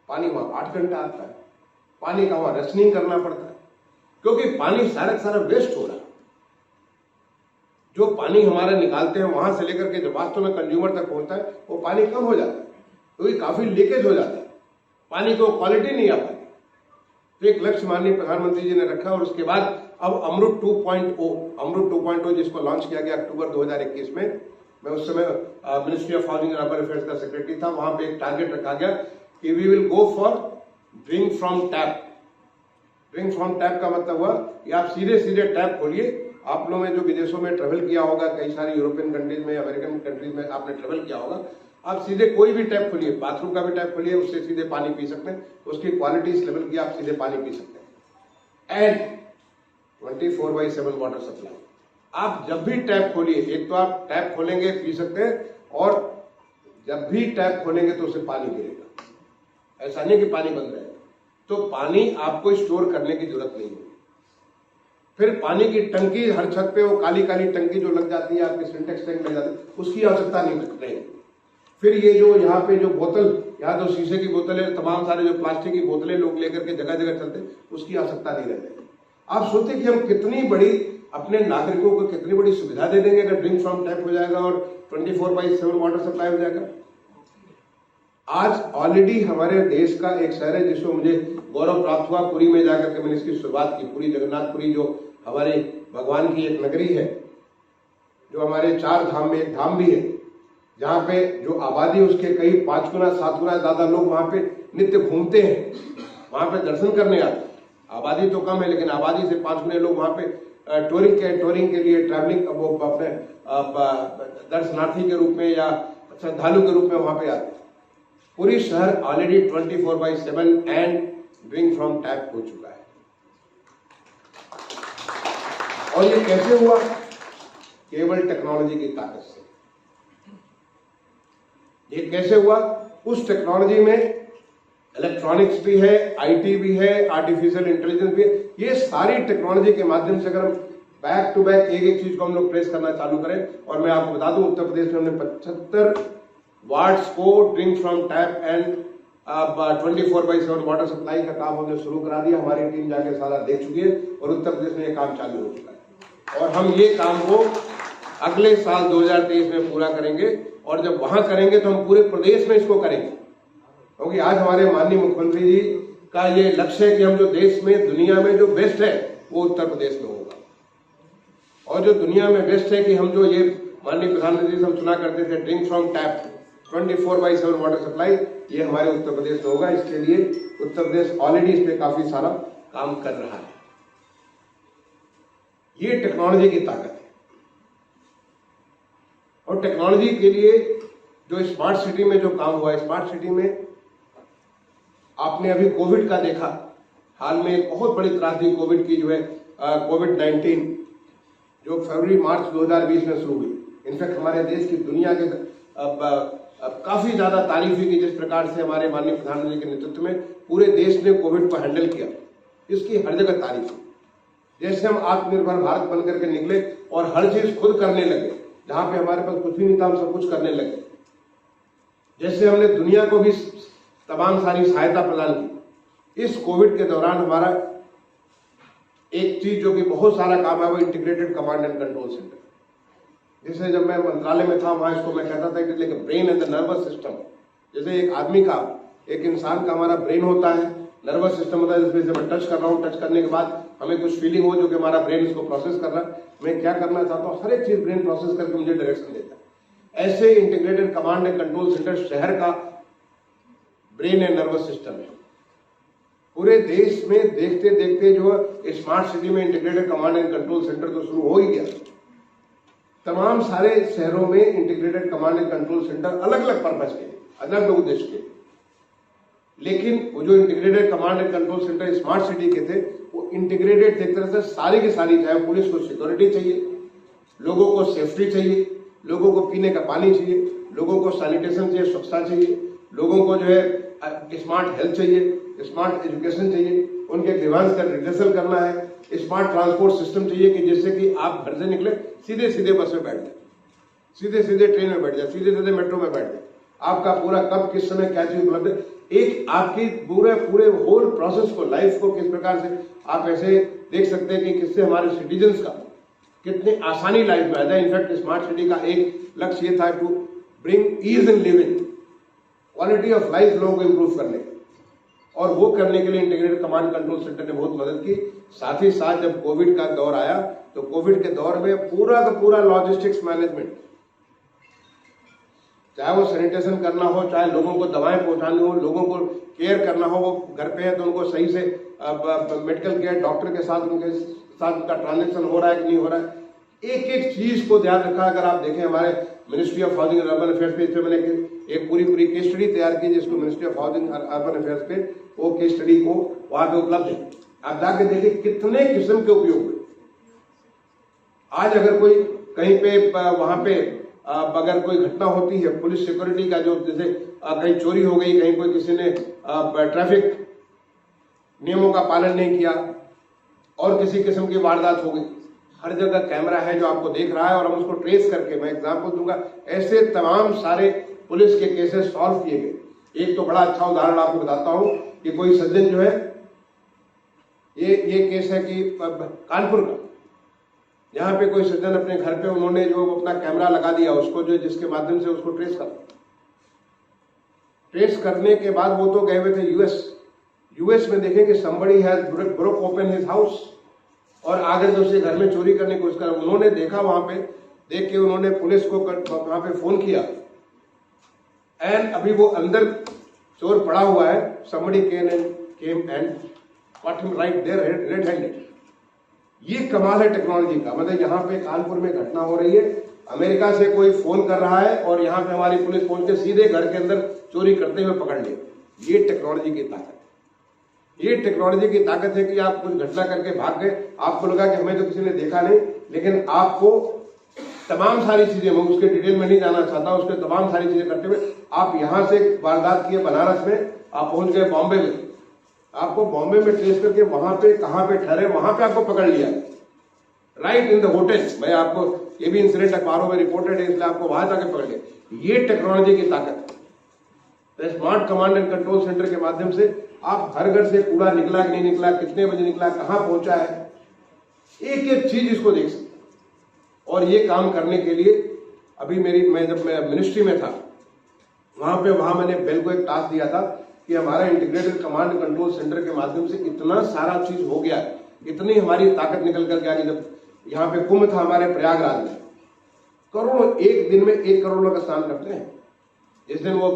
पानी वहां 8 घंटा आता है, पानी का वहां रसनिंग करना पड़ता है, क्योंकि पानी सारा वेस्ट हो रहा है। जो पानी हमारा निकालते हैं वहां से लेकर के जब वास्तव में कंज्यूमर तक पहुंचता है वो पानी कम हो जाता है, क्योंकि काफी लीकेज हो जाता है, पानी को क्वालिटी नहीं आ पाती। तो एक लक्ष्य माननीय प्रधानमंत्री जी ने रखा और उसके बाद अब अमृत 2.0 जिसको लॉन्च किया गया अक्टूबर 2021 में, मैं उस समय ministry of housing and urban affairs का सेक्रेटरी था। वहां पे एक टारगेट रखा गया कि we will go for drink from tap. Drink from tap का मतलब हुआ कि आप सीधे टैप खोलिए। आप लोगों ने जो विदेशों में ट्रेवल किया होगा, कई सारी यूरोपियन कंट्रीज में, अमेरिकन कंट्रीज में आपने ट्रेवल किया होगा, आप सीधे कोई भी टैप खोलिए, बाथरूम का भी टैप खोलिए, उससे सीधे पानी पी सकते हैं। उसकी क्वालिटी इस लेवल की, आप सीधे पानी पी सकते हैं। And 24/7 water supply. आप जब भी टैप खोलिए, एक तो आप टैप खोलेंगे पी सकते हैं, और जब भी टैप खोलेंगे तो उससे पानी गिरेगा। ऐसा नहीं कि पानी बंद रहेगा। तो पानी आपको स्टोर करने की जरूरत नहीं है। फिर पानी की टंकी हर छत पे, वो काली टंकी जो लग जाती है आपके सिंटेक्स टैंक लग जाती है, उसकी आवश्यकता नहीं रहेगी। फिर ये जो यहाँ पे जो बोतल, यहाँ तो शीशे की बोतलें, तमाम सारे जो प्लास्टिक की बोतलें लोग लेकर के जगह जगह चलते, उसकी आवश्यकता नहीं रहेगी। आप सोचते कि हम कितनी बड़ी अपने नागरिकों को कितनी बड़ी सुविधा दे देंगे अगर ड्रिंक फ्रॉम टैप हो जाएगा और 24/7 वाटर सप्लाई हो जाएगा। आज ऑलरेडी हमारे देश का एक शहर है जिसको मुझे गौरव प्राप्त हुआ, पुरी में जाकर के मैंने इसकी शुरुआत की। पुरी जगन्नाथपुरी जो हमारे भगवान की एक नगरी है, जो हमारे 4 धाम में एक धाम भी है, जहाँ पे जो आबादी उसके कई 5 गुना 7 गुना ज्यादा लोग वहां पे नित्य घूमते हैं, वहां पे दर्शन करने आते हैं। आबादी तो कम है, लेकिन आबादी से 5 गुने लोग वहां पे टूरिंग के लिए, ट्रैवलिंग, वो अपने दर्शनार्थी के रूप में या श्रद्धालु के रूप में वहां पे आते हैं। पूरी शहर already 24/7 and drink from tap हो चुका है। और ये कैसे हुआ? केवल टेक्नोलॉजी की ताकत से। ये कैसे हुआ? उस टेक्नोलॉजी में इलेक्ट्रॉनिक्स भी है, आईटी भी है, आर्टिफिशियल इंटेलिजेंस भी है। ये सारी टेक्नोलॉजी के माध्यम से अगर हम बैक टू बैक एक चीज को हम लोग प्रेस करना चालू करें, और मैं आपको बता दूं उत्तर प्रदेश में हमने 75 वार्ड्स को drink from tap and 24/7 water supply का काम हमने शुरू करा दिया। हमारी टीम जाके सारा देख चुकी है और उत्तर प्रदेश में ये काम चालू हो चुका है। और हम ये काम को अगले साल 2023 में पूरा करेंगे, और जब वहां करेंगे तो हम पूरे प्रदेश में इसको करेंगे, क्योंकि आज हमारे माननीय मुख्यमंत्री जी का ये लक्ष्य है कि हम जो देश में, दुनिया में जो बेस्ट है वो उत्तर प्रदेश में होगा। और जो दुनिया में बेस्ट है कि हम जो ये माननीय प्रधानमंत्री से हम सुना करते थे drink from tap 24/7 water supply, ये हमारे उत्तर प्रदेश में होगा। इसके लिए उत्तर प्रदेश ऑलरेडी इस पे काफी सारा काम कर रहा है। ये टेक्नोलॉजी की ताकत है। और टेक्नोलॉजी के लिए जो स्मार्ट सिटी में जो काम हुआ है, स्मार्ट सिटी में आपने अभी कोविड का देखा, हाल में एक बहुत बड़ी त्रासदी कोविड की जो है, कोविड-19 जो फरवरी मार्च 2020 में शुरू हुई। इनफैक्ट हमारे देश की, दुनिया के काफी ज्यादा तारीफ हुई कि जिस प्रकार से हमारे माननीय प्रधानमंत्री के नेतृत्व में पूरे देश ने कोविड को हैंडल किया, इसकी हर जगह तारीफ हुई। जैसे हम आत्मनिर्भर भारत बनकर के निकले और हर चीज खुद करने लगे, जहां पे हमारे पास कुछ भी नहीं था हम सब कुछ करने लगे। जैसे हमने दुनिया को भी तमाम सारी सहायता प्रदान की। इस कोविड के दौरान हमारा एक चीज जो कि बहुत सारा काम है वो integrated command and control centre. जैसे जब मैं मंत्रालय में था वहां इसको मैं कहता था कि like brain and the nervous system. जैसे एक आदमी का, एक इंसान का हमारा ब्रेन होता है, नर्वस सिस्टम होता है, जिसमें मैं टच कर रहा हूँ, टच करने के बाद हमें कुछ फीलिंग हो जो कि हमारा ब्रेन इसको प्रोसेस कर रहा है, मैं क्या करना चाहता हूँ, हर एक चीज ब्रेन प्रोसेस करके मुझे डायरेक्शन देता है। ऐसे integrated command and control centre शहर का ब्रेन एंड नर्वस सिस्टम है। पूरे देश में देखते देखते जो स्मार्ट सिटी में integrated command and control centre तो शुरू हो ही गया। तमाम सारे शहरों में integrated command and control centre अलग अलग पर्पज के, अलग अलग उद्देश्य के। लेकिन वो जो integrated command and control centre smart city के थे, वो इंटीग्रेटेड थे एक तरह से सारी की सारी, चाहे पुलिस को सिक्योरिटी चाहिए, लोगों को सेफ्टी चाहिए, लोगों को पीने का पानी चाहिए, लोगों को सैनिटेशन चाहिए, स्वच्छता चाहिए, लोगों को जो है स्मार्ट हेल्थ चाहिए, स्मार्ट एजुकेशन चाहिए, उनके ग्रीवांस का रिड्रेसल करना है, स्मार्ट ट्रांसपोर्ट सिस्टम चाहिए कि जिससे कि आप घर से निकले सीधे सीधे बस में बैठ जाए, सीधे सीधे ट्रेन में बैठ जाए, सीधे सीधे मेट्रो में बैठ जाए, आपका पूरा कब किस समय क्या चीज उपलब्ध है, एक आपकी पूरे होल प्रोसेस को, लाइफ को किस प्रकार से आप ऐसे देख सकते हैं कि किससे हमारे सिटीजन्स का कितनी आसानी लाइफ में आता है। इनफैक्ट स्मार्ट सिटी का एक लक्ष्य ये था to bring ease in living, quality of life लोगों को इंप्रूव करने, और वो करने के लिए इंटीग्रेटेड कमांड कंट्रोल सेंटर ने बहुत मदद की। साथ ही साथ जब कोविड का दौर आया तो कोविड के दौर में पूरा का पूरा लॉजिस्टिक्स मैनेजमेंट, चाहे वो सैनिटेशन करना हो, चाहे लोगों को दवाएं पहुंचानी हो, लोगों को केयर करना हो, वो घर पे है तो उनको सही से मेडिकल केयर डॉक्टर के साथ उनके साथ का ट्रांजेक्शन हो रहा है कि नहीं हो रहा है, एक एक चीज को ध्यान रखा। अगर आप देखें हमारे ministry of housing and urban affairs पे, इसमें मैंने एक पूरी केस स्टडी तैयार की जिसको ministry of housing and urban affairs पे, वो केस स्टडी को वहां पे उपलब्ध है, आप जाके देखिए कितने किस्म के उपयोग हुए। आज अगर कोई कहीं पे वहां पे अगर कोई घटना होती है, पुलिस सिक्योरिटी का जो जैसे कहीं चोरी हो गई, कहीं कोई किसी ने ट्रैफिक नियमों का पालन नहीं किया और किसी किस्म की वारदात हो गई, हर जगह कैमरा है जो आपको देख रहा है और हम उसको ट्रेस करके, मैं एग्जांपल दूंगा, ऐसे तमाम सारे पुलिस के केसेस सॉल्व किए गए। एक तो बड़ा अच्छा उदाहरण आपको बताता हूं कि कोई सज्जन जो है, ये केस है कि कानपुर का, यहाँ पे कोई सज्जन अपने घर पे उन्होंने जो अपना कैमरा लगा दिया उसको, जो जिसके माध्यम से उसको ट्रेस करने के बाद वो तो गए हुए थे यूएस में, देखें कि somebody has broke open his house और आगे से उसे घर में चोरी करने की कोशिश कर, उन्होंने देखा, वहां पे देख के उन्होंने पुलिस को वहां पे फोन किया, एंड अभी वो अंदर चोर पड़ा हुआ है, somebody came and caught him right there red handed। ये कमाल है टेक्नोलॉजी का। मतलब यहाँ पे कानपुर में घटना हो रही है, अमेरिका से कोई फोन कर रहा है और यहाँ पे हमारी पुलिस पहुंच के सीधे घर के अंदर चोरी करते हुए पकड़ ले। ये टेक्नोलॉजी की ताकत, ये टेक्नोलॉजी की ताकत है कि आप कुछ घटना करके भाग गए, आपको लगा कि हमें तो किसी ने देखा नहीं, लेकिन आपको तमाम सारी चीजें, मैं उसके डिटेल में नहीं जाना चाहता, उसके तमाम सारी चीजें करते हुए आप यहाँ से वारदात किए बनारस में, आप पहुंच गए बॉम्बे में, आपको बॉम्बे में ट्रेस करके वहां पे कहां पे ठहरे, वहां पे आपको पकड़ लिया, राइट इन द होटल। मैं आपको, ये भी इंसिडेंट अखबारों में रिपोर्टेड है, इसलिए आपको वहां जाके पकड़ लिया। ये टेक्नोलॉजी की ताकत है। Smart command and control centre के माध्यम से आप हर घर से कूड़ा निकला कि नहीं निकला, कितने बजे निकला, कहां पहुंचा है, एक एक चीज इसको देख सकते। और ये काम करने के लिए अभी जब मैं मिनिस्ट्री में था, वहां मैंने बेल को एक टास्क दिया था कि हमारा इंटीग्रेटेड कमांड कंट्रोल सेंटर के माध्यम से इतना सारा चीज हो गया, इतनी हमारी ताकत निकल कर गया कि जब यहाँ पे कुंभ था हमारे प्रयागराज में, करोड़ों, एक दिन में 1 करोड़ लोग स्नान करते हैं। इस दिन वो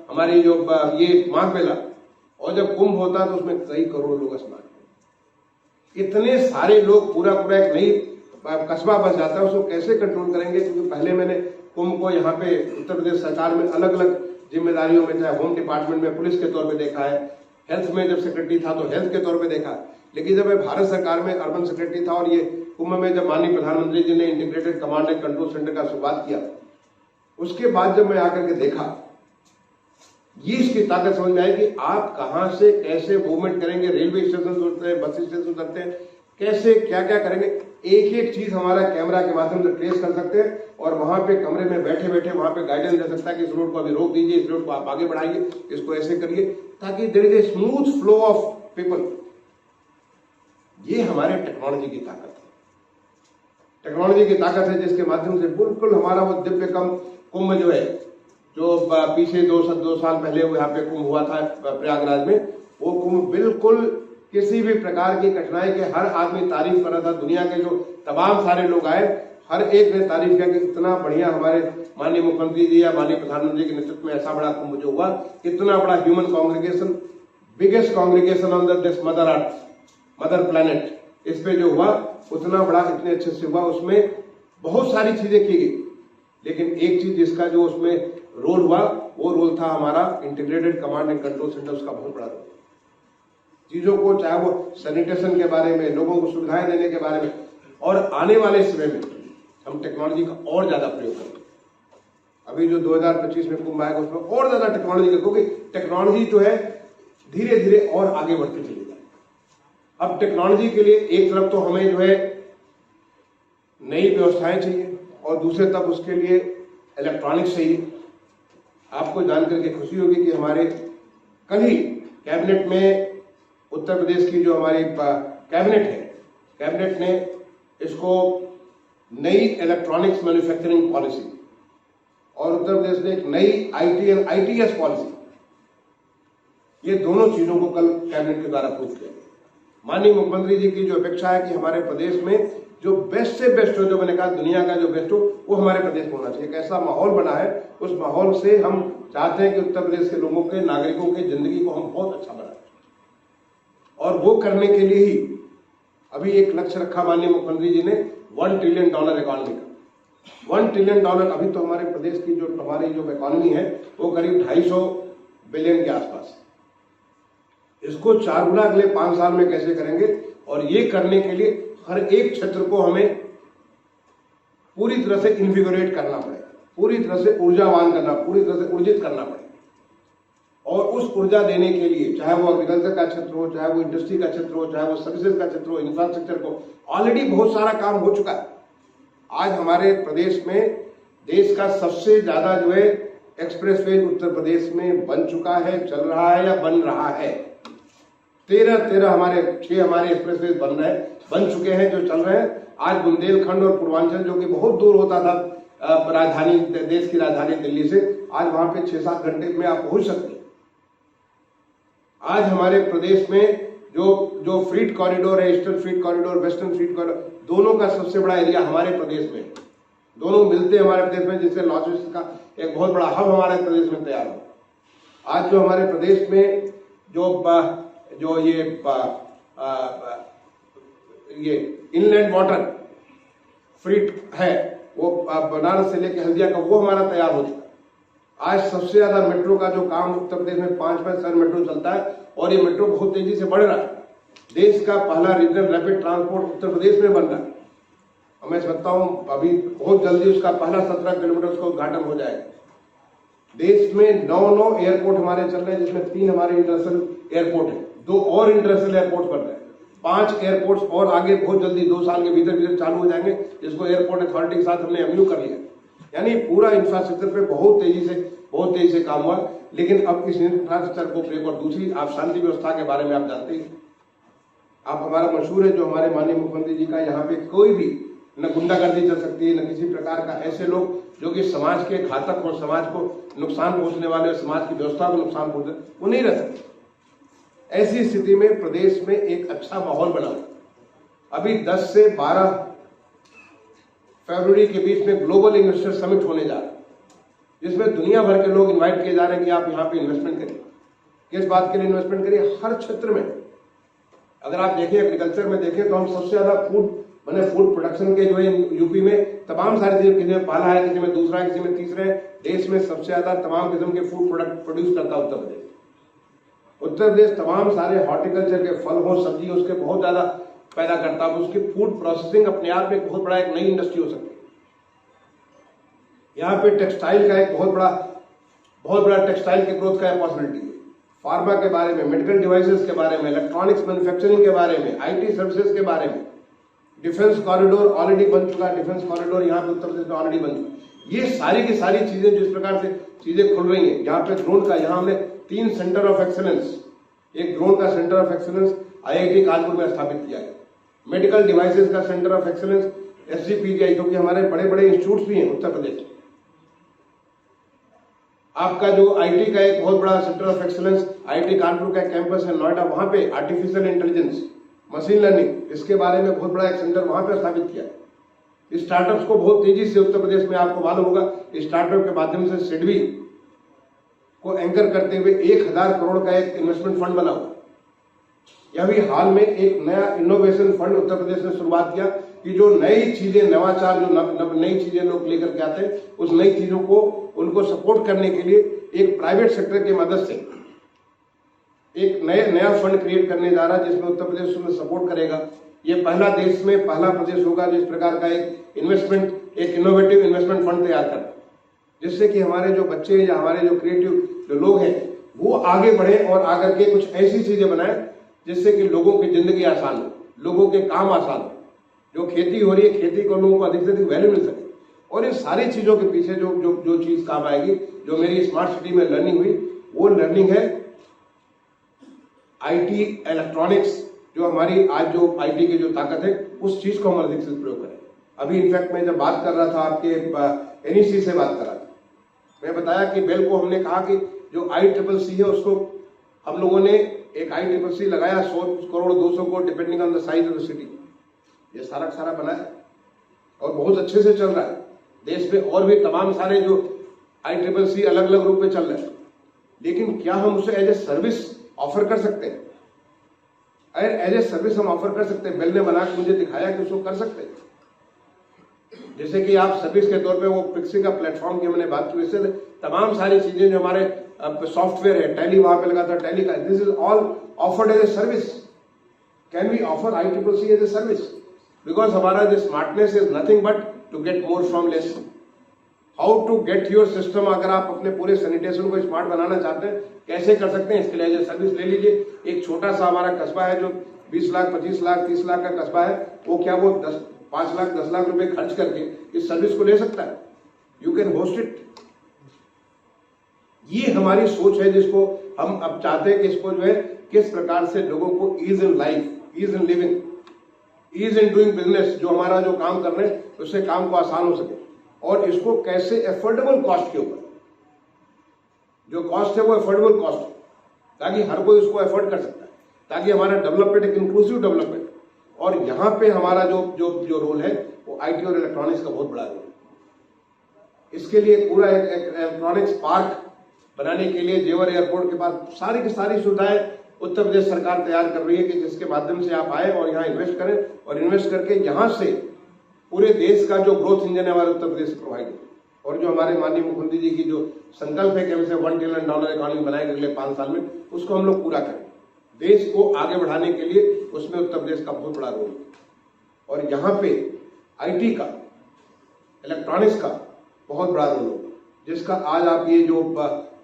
हमारी जो ये माघ मेला, और जब कुंभ होता है तो उसमें कई करोड़ लोग स्नान करते हैं। इतने सारे लोग, पूरा एक नई कस्बा बस जाता है, उसको कैसे कंट्रोल करेंगे? क्योंकि पहले मैंने कुंभ को यहाँ पे उत्तर प्रदेश सरकार में अलग अलग जिम्मेदारियों में, चाहे होम डिपार्टमेंट में पुलिस के तौर पे देखा है, हेल्थ में जब सेक्रेटरी था तो हेल्थ के तौर पे देखा, लेकिन जब मैं भारत सरकार में अर्बन सेक्रेटरी था और ये कुंभ में जब माननीय प्रधानमंत्री जी ने integrated command and control centre का शुरुआत किया, उसके बाद जब मैं आकर के देखा, ये इसकी ताकत समझ में आई कि आप कहां से कैसे मूवमेंट करेंगे, रेलवे स्टेशन उतरते हैं, बस स्टेशन उतरते हैं, कैसे क्या क्या करेंगे, एक एक चीज हमारा कैमरा के माध्यम से ट्रेस कर सकते हैं और वहां पे कमरे में बैठे बैठे वहां पे गाइडेंस दे सकता है कि इस रोड को अभी रोक दीजिए, इस रोड को आप आगे बढ़ाइए, इसको ऐसे करिए, ताकि there is a smooth flow of people. ये हमारे टेक्नोलॉजी की ताकत है, टेक्नोलॉजी की ताकत है जिसके माध्यम से बिल्कुल हमारा वो दिव्य कुंभ जो है, जो पीछे 2 साल पहले यहाँ पे कुंभ हुआ था प्रयागराज में, वो कुंभ बिल्कुल किसी भी प्रकार की कठिनाई के, हर आदमी तारीफ कर रहा था, दुनिया के जो तमाम सारे लोग आए, हर एक ने तारीफ किया कि इतना बढ़िया हमारे माननीय मुख्यमंत्री जी या माननीय प्रधानमंत्री के नेतृत्व में ऐसा बड़ा कुंभ जो हुआ, इतना बड़ा human congregation, biggest congregation on this mother earth, mother planet, इस पे जो हुआ उतना बड़ा, इतने अच्छे से हुआ। उसमें बहुत सारी चीजें की गई, लेकिन एक चीज जिसका जो उसमें रोल हुआ, वो रोल था हमारा integrated command and control centre. उसका बहुत बड़ा रोल, चीजों को चाहे वो सैनिटेशन के बारे में, लोगों को सुविधाएं देने के बारे में, और आने वाले समय में हम टेक्नोलॉजी का और ज्यादा प्रयोग करेंगे। अभी जो 2025 में कुंभ आएगा उसमें और ज्यादा टेक्नोलॉजी का, क्योंकि टेक्नोलॉजी जो है धीरे धीरे और आगे बढ़ती चली जाए। अब टेक्नोलॉजी के लिए एक तरफ तो हमें जो है नई व्यवस्थाएं चाहिए और दूसरे तरफ उसके लिए इलेक्ट्रॉनिक्स चाहिए। आपको जानकर के खुशी होगी कि हमारे कल ही कैबिनेट में उत्तर प्रदेश की जो हमारी कैबिनेट है, कैबिनेट ने इसको नई इलेक्ट्रॉनिक्स मैन्युफैक्चरिंग पॉलिसी और उत्तर प्रदेश ने एक नई आईटी एंड आईटीएस पॉलिसी, ये दोनों चीजों को कल कैबिनेट के द्वारा अप्रूव किया गया। माननीय मुख्यमंत्री जी की जो अपेक्षा है कि हमारे प्रदेश में जो बेस्ट से बेस्ट हो, जो मैंने कहा दुनिया का जो बेस्ट हो, वो हमारे प्रदेश में होना चाहिए। एक ऐसा माहौल बना है, उस माहौल से हम चाहते हैं कि उत्तर प्रदेश के लोगों के, नागरिकों के जिंदगी को हम बहुत अच्छा बनाएं, और वो करने के लिए ही अभी एक लक्ष्य रखा माननीय मुख्यमंत्री जी ने $1 ट्रिलियन इकोनॉमी का। $1 ट्रिलियन अभी तो हमारे प्रदेश की जो हमारी जो इकोनॉमी है वो करीब 250 बिलियन के आसपास है। इसको 4 गुना अगले 5 साल में कैसे करेंगे, और ये करने के लिए हर एक क्षेत्र को हमें पूरी तरह से इन्विगोरेट करना पड़ेगा, पूरी तरह से ऊर्जावान करना, पूरी तरह से ऊर्जित करना पड़ेगा। और उस ऊर्जा देने के लिए चाहे वो एग्रीकल्चर का क्षेत्र हो, चाहे वो इंडस्ट्री का क्षेत्र हो, चाहे वो सर्विसेज का क्षेत्र हो, इंफ्रास्ट्रक्चर को, ऑलरेडी बहुत सारा काम हो चुका है। आज हमारे प्रदेश में देश का सबसे ज्यादा जो है एक्सप्रेसवे उत्तर प्रदेश में बन चुका है, चल रहा है या बन रहा है। 13 हमारे 6 हमारे एक्सप्रेसवे बन चुके हैं, जो चल रहे हैं। आज बुंदेलखंड और पूर्वांचल जो कि बहुत दूर होता था राजधानी, देश की राजधानी दिल्ली से, आज वहां पे 6-7 घंटे में आप पहुंच सकते हैं। आज हमारे प्रदेश में जो फ्रीट कॉरिडोर है, ईस्टर्न फ्रीट कॉरिडोर, वेस्टर्न फ्रीट कॉरिडोर, दोनों का सबसे बड़ा एरिया हमारे प्रदेश में, दोनों मिलते हैं हमारे प्रदेश में, जिससे लॉजिस्टिक्स का एक बहुत बड़ा हब हमारे प्रदेश में तैयार हो। आज जो हमारे प्रदेश में जो ये इनलैंड वाटर फ्रीट है, वो बनारस से लेकर हल्दिया का, वो हमारा तैयार हो चुका है। आज सबसे ज्यादा मेट्रो का जो काम उत्तर प्रदेश में 5 शहर मेट्रो चलता है, और ये मेट्रो बहुत तेजी से बढ़ रहा है। देश का पहला regional rapid transport Uttar Pradesh में बन रहा है। मैं समझता हूं अभी बहुत जल्दी उसका पहला 17 किलोमीटर उसका उद्घाटन हो जाएगा। देश में 9 एयरपोर्ट हमारे चल रहे हैं, जिसमें 3 हमारे इंटरनेशनल एयरपोर्ट है, 2 और इंटरनेशनल एयरपोर्ट बन रहे हैं। 5 एयरपोर्ट्स और आगे बहुत जल्दी 2 साल के भीतर चालू हो जाएंगे, जिसको एयरपोर्ट अथॉरिटी के साथ हमने एमयू कर लिया। यानी पूरा इंफ्रास्ट्रक्चर पे बहुत तेजी से काम हुआ। लेकिन अब इस इंफ्रास्ट्रक्चर को प्रयोग, और दूसरी आप शांति व्यवस्था के बारे में आप जानते हैं, आप हमारा मशहूर है जो हमारे माननीय मुख्यमंत्री जी का, यहाँ पे कोई भी न गुंडागर्दी चल सकती है, न किसी प्रकार का ऐसे लोग जो कि समाज के घातक और समाज को नुकसान पहुंचने वाले, समाज की व्यवस्था को नुकसान पहुंचे, वो नहीं रह सकते। ऐसी स्थिति में प्रदेश में एक अच्छा माहौल बना। अभी 10 से 12 फरवरी के बीच में ग्लोबल इन्वेस्टर समिट होने जा रहा है, जिसमें दुनिया भर के लोग इनवाइट किए जा रहे हैं कि आप यहाँ पे इन्वेस्टमेंट करिए। किस बात के लिए इन्वेस्टमेंट करिए? हर क्षेत्र में। अगर आप देखें एग्रीकल्चर में देखें तो हम सबसे ज्यादा फूड प्रोडक्शन के जो है यूपी में तमाम सारी चीजें, किसी में पहला है, किसी में दूसरा है, किसी में तीसरा है। देश में सबसे ज्यादा तमाम किस्म के फूड प्रोडक्ट प्रोड्यूस करता है उत्तर प्रदेश। उत्तर प्रदेश तमाम सारे हॉर्टिकल्चर के फल हो, सब्जी हो, उसके बहुत ज्यादा पैदा करता है। उसकी फूड प्रोसेसिंग अपने आप में एक बहुत बड़ा एक नई इंडस्ट्री हो सकती है। यहाँ पे टेक्सटाइल का एक बहुत बड़ा टेक्सटाइल के ग्रोथ का पॉसिबिलिटी है। फार्मा के बारे में, मेडिकल डिवाइसेस के बारे में, इलेक्ट्रॉनिक्स मैन्युफैक्चरिंग के बारे में, आईटी सर्विसेज के बारे में, डिफेंस कॉरिडोर ऑलरेडी बन चुका है। डिफेंस कॉरिडोर यहाँ पे उत्तर प्रदेश में ऑलरेडी बन चुका है। ये सारी की सारी चीजें जिस प्रकार से चीजें खुल रही हैं, यहाँ पे ड्रोन का, यहाँ हमने 3 सेंटर ऑफ एक्सेलेंस, एक ड्रोन का centre of excellence IIT Kanpur में स्थापित किया है। मेडिकल डिवाइसेस का सेंटर ऑफ एक्सेलेंस SGPGI, जो कि हमारे बड़े बड़े इंस्टीट्यूट भी हैं उत्तर प्रदेश में। आपका जो IT का एक बहुत बड़ा centre of excellence IIT Kanpur का कैंपस है नोएडा, वहां पे आर्टिफिशियल इंटेलिजेंस, मशीन लर्निंग, इसके बारे में बहुत बड़ा एक सेंटर वहां पे स्थापित किया। स्टार्टअप्स को बहुत तेजी से उत्तर प्रदेश में, आपको मालूम होगा, स्टार्टअप के माध्यम से सिडबी को एंकर करते हुए 1000 करोड़ का एक इन्वेस्टमेंट फंड बना हुआ। या भी हाल में एक नया इनोवेशन फंड उत्तर प्रदेश ने शुरुआत किया कि जो नई चीजें, नवाचार, जो नई चीजें लोग लेकर के आते हैं, उस नई चीजों को उनको सपोर्ट करने के लिए एक प्राइवेट सेक्टर की मदद से एक नया फंड क्रिएट करने जा रहा है, जिसमें उत्तर प्रदेश उसमें सपोर्ट करेगा। ये पहला देश में पहला प्रदेश होगा जो इस प्रकार का एक इनोवेटिव इन्वेस्टमेंट फंड तैयार कर, जिससे कि हमारे जो बच्चे या हमारे जो क्रिएटिव जो लोग हैं वो आगे बढ़े और आकर के कुछ ऐसी चीजें बनाए जिससे कि लोगों की जिंदगी आसान हो, लोगों के काम आसान हो। जो खेती हो रही है, खेती को लोगों को अधिक से अधिक वैल्यू मिल सके। और इन सारी चीजों के पीछे जो चीज काम आएगी, जो मेरी स्मार्ट सिटी में लर्निंग हुई, वो लर्निंग है आईटी, इलेक्ट्रॉनिक्स। जो हमारी आज जो आईटी की जो ताकत है, उस चीज को हम अधिक से प्रयोग करें। अभी इनफैक्ट मैं जब बात कर रहा था, आपके एनईसी से बात कर रहा था, मैं बताया कि बेल को हमने कहा कि जो ICCC है उसको हम लोगों ने एक ICCC लगाया 100 crore 200 crore depending on the size of the city. ये सारा का सारा बनाया और बहुत अच्छे से चल रहा है। देश में और भी तमाम सारे जो ICCC अलग अलग रूप में चल रहे हैं, लेकिन क्या हम उसे एज ए सर्विस ऑफर कर सकते हैं? अगर एज ए सर्विस हम ऑफर कर सकते हैं, बेल ने बना के मुझे दिखाया कि उसको कर सकते हैं। जैसे कि आप सर्विस के तौर पे वो पिक्सी का प्लेटफॉर्म की हमने बात की, वैसे तमाम सारी चीजें जो हमारे सॉफ्टवेयर है, टैली वहां पे लगा था, टैली का, this is all offered as a service. Can we offer ICCC as a service? Because हमारा जो smartness is nothing but to get more from less. How to get your system, अगर आप अपने पूरे सैनिटेशन को smart बनाना चाहते हैं, कैसे कर सकते हैं? इसके लिए एज ए सर्विस ले लीजिए। एक छोटा सा हमारा कस्बा है जो 20 लाख 25 लाख 30 लाख का कस्बा है, वो क्या वो 5 लाख 10 लाख रुपए खर्च करके इस सर्विस को ले सकता है? You can host it. ये हमारी सोच है जिसको हम अब चाहते हैं कि इसको जो है किस प्रकार से लोगों को ease in life, ease in living, ease in doing business, जो हमारा जो काम कर रहे हैं उससे काम को आसान हो सके, और इसको कैसे एफोर्डेबल कॉस्ट के ऊपर, जो कॉस्ट है वो एफोर्डेबल कॉस्ट हो, ताकि हर कोई उसको एफोर्ड कर सकता है, ताकि हमारा डेवलपमेंट एक इंक्लूसिव डेवलपमेंट। और यहाँ पे हमारा जो रोल है वो आईटी और इलेक्ट्रॉनिक्स का बहुत बड़ा रोल है। इसके लिए पूरा एक इलेक्ट्रॉनिक्स पार्क बनाने के लिए जेवर एयरपोर्ट के पास सारी की सारी सुविधाएं उत्तर प्रदेश सरकार तैयार कर रही है कि जिसके माध्यम से आप आए और यहाँ इन्वेस्ट करें, और इन्वेस्ट करके यहाँ से पूरे देश का जो ग्रोथ इंजन है हमारे उत्तर प्रदेश से प्रोवाइड हो। और जो हमारे माननीय मुख्यमंत्री जी की जो संकल्प है कि हम इसे $1 ट्रिलियन इकोनॉमी बनाएंगे अगले 5 साल में, उसको हम लोग पूरा करें। देश को आगे बढ़ाने के लिए उसमें उत्तर प्रदेश का बहुत बड़ा रोल है। और यहाँ पे आईटी का, इलेक्ट्रॉनिक्स का बहुत बड़ा रोल होगा, जिसका आज आप ये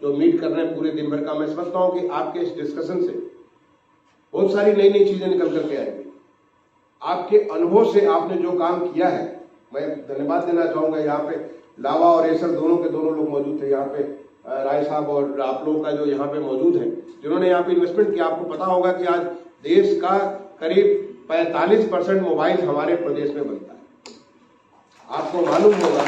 जो मीट कर रहे हैं पूरे दिन भर का, मैं समझता हूँ कि आपके इस डिस्कशन से बहुत सारी नई नई चीजें निकल करके आएंगी। आपके अनुभव से आपने जो काम किया है, मैं धन्यवाद देना चाहूंगा। यहाँ पे लावा और एसर दोनों के दोनों लोग मौजूद थे, यहाँ पे राय साहब और आप लोगों का जो यहाँ पे मौजूद है, जिन्होंने यहाँ पे इन्वेस्टमेंट किया। आपको पता होगा कि आज देश का करीब 45% मोबाइल हमारे प्रदेश में बनता है। आपको मालूम होगा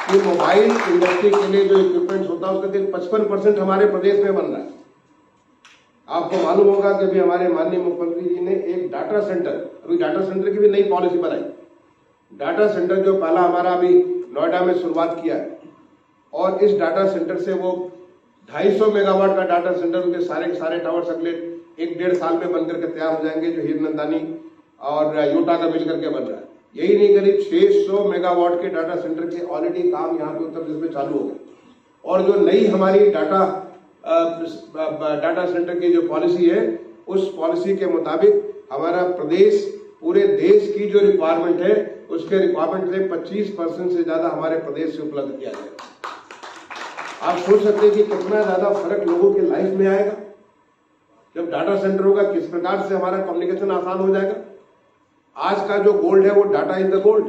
कि मोबाइल इंडस्ट्री के लिए जो इक्विपमेंट्स होता है उसका करीब 55% हमारे प्रदेश में बन रहा है। आपको मालूम होगा कि अभी हमारे माननीय मुख्यमंत्री जी ने एक डाटा सेंटर, अभी डाटा सेंटर की भी नई पॉलिसी बनाई। डाटा सेंटर जो पहला हमारा अभी नोएडा में शुरुआत किया है, और इस डाटा सेंटर से वो 250 मेगावाट का डाटा सेंटर, उनके सारे के सारे टावर्स अगले 1-1.5 साल में बनकर के तैयार हो जाएंगे, जो हीरनंदानी और योटा का मिलकर के बन रहा है। यही नहीं, करीब 600 मेगावाट के डाटा सेंटर के ऑलरेडी काम यहाँ पे उत्तर प्रदेश में चालू हो गए। और जो नई हमारी डाटा सेंटर की जो पॉलिसी है, उस पॉलिसी के मुताबिक हमारा प्रदेश पूरे देश की जो रिक्वायरमेंट है उसके रिक्वायरमेंट से 25% से ज्यादा हमारे प्रदेश से उपलब्ध किया जाएगा। आप सोच सकते हैं कि कितना ज्यादा फर्क लोगों के लाइफ में आएगा जब डाटा सेंटर होगा, किस प्रकार से हमारा कम्युनिकेशन आसान हो जाएगा। आज का जो गोल्ड है वो डाटा इज द गोल्ड।